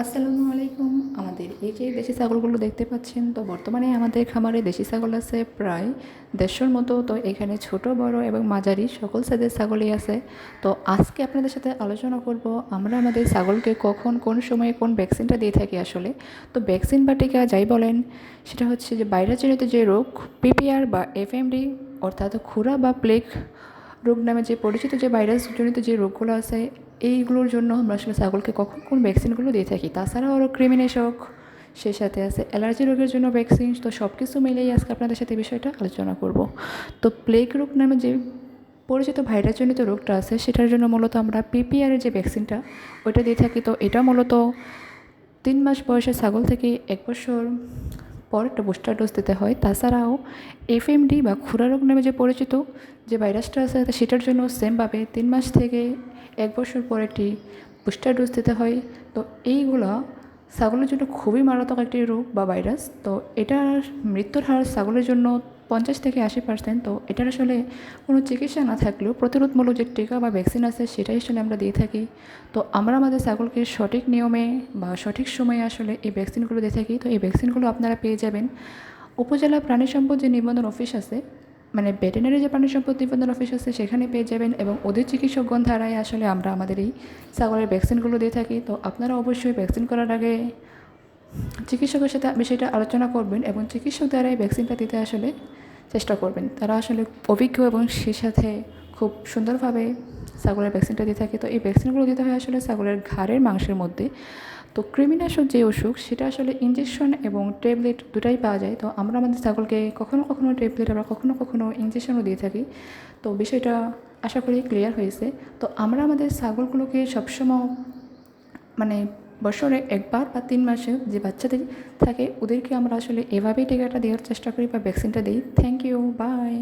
আসসালামু আলাইকুম। আমাদের এই যে দেশি ছাগলগুলো দেখতে পাচ্ছেন, তো বর্তমানে আমাদের খামারে দেশি ছাগল আছে প্রায় ১৫০'র মতো। তো এখানে ছোট বড় এবং মাঝারি সকল সাইজের ছাগলই আছে। তো আজকে আপনাদের সাথে আলোচনা করব আমরা আমাদের ছাগলকে কখন কোন সময়ে কোন ভ্যাকসিনটা দিয়ে থাকি আসলে। তো ভ্যাকসিন বা টিকা যাই বলেন, সেটা হচ্ছে যে ভাইরাসজনিত যে রোগ পিপিআর বা এফএমডি, অর্থাৎ খুরা বা প্লেগ রোগ নামে যে পরিচিত যে ভাইরাসজনিত যে রোগগুলো আছে, এইগুলোর জন্য আমরা আসলে ছাগলকে কখন কোন ভ্যাকসিনগুলো দিয়ে থাকি। তাছাড়াও আরও কৃমিনাশক, সেই সাথে আছে অ্যালার্জি রোগের জন্য ভ্যাকসিন। তো সব কিছু মিলেই আজকে আপনাদের সাথে বিষয়টা আলোচনা করব। তো প্লেগ রোগ নামে যে পরিচিত ভাইরাসজনিত রোগটা আছে, সেটার জন্য মূলত আমরা পিপিআরের যে ভ্যাকসিনটা ওইটা দিয়ে থাকি। তো এটা মূলত 3 মাস বয়সের ছাগল থেকে 1 বছর পর একটা বুস্টার ডোজ দিতে হয়। তাছাড়াও এফএমডি বা খুরা রোগ নামে যে পরিচিত যে ভাইরাসটা আছে, সেটার জন্য সেমভাবে 3 মাস থেকে 1 বছর পর একটি বুস্টার ডোজ দিতে হয়। তো এইগুলো ছাগলের জন্য খুবই মারাত্মক একটি রোগ বা ভাইরাস। তো এটার মৃত্যুর হার ছাগলের জন্য 50 থেকে 80%। তো এটার আসলে কোনো চিকিৎসা না থাকলেও প্রতিরোধমূলক যে টিকা বা ভ্যাকসিন আছে, সেটাই আসলে আমরা দিয়ে থাকি। তো আমরা আমাদের ছাগলকে সঠিক নিয়মে বা সঠিক সময়ে আসলে এই ভ্যাকসিনগুলো দিয়ে থাকি। তো এই ভ্যাকসিনগুলো আপনারা পেয়ে যাবেন উপজেলা প্রাণী সম্পদ যে নিবন্ধন অফিস আছে, মানে ভেটেরিনারি যে প্রাণী সম্পদ নিবন্ধন অফিস আছে, সেখানে পেয়ে যাবেন। এবং ওদের চিকিৎসকগণ ধারায় আসলে আমরা আমাদের এই ছাগলের ভ্যাকসিনগুলো দিয়ে থাকি। তো আপনারা অবশ্যই ভ্যাকসিন করার আগে চিকিৎসকের সাথে বিষয়টা আলোচনা করবেন এবং চিকিৎসক দ্বারা এই ভ্যাকসিনটা দিতে আসলে চেষ্টা করবেন। তারা আসলে অভিজ্ঞ এবং সেই সাথে খুব সুন্দরভাবে ছাগলের ভ্যাকসিনটা দিয়ে থাকে। তো এই ভ্যাকসিনগুলো দিতে হয় আসলে ছাগলের ঘাড়ের মাংসের মধ্যে। তো কৃমিনাশক যে অসুখ, সেটা আসলে ইঞ্জেকশন এবং ট্যাবলেট দুটাই পাওয়া যায়। তো আমরা আমাদের ছাগলকে কখনো কখনো ট্যাবলেট, আবার কখনো কখনো ইঞ্জেকশনও দিয়ে থাকি। তো বিষয়টা আশা করি ক্লিয়ার হয়েছে। তো আমরা আমাদের ছাগলগুলোকে সবসময় মানে বছরে একবার বা 3 মাসে যে বাচ্চাদের থাকে, ওদেরকে আমরা আসলে এভাবেই টিকাটা দেওয়ার চেষ্টা করি বা ভ্যাকসিনটা দিই। Thank you, by.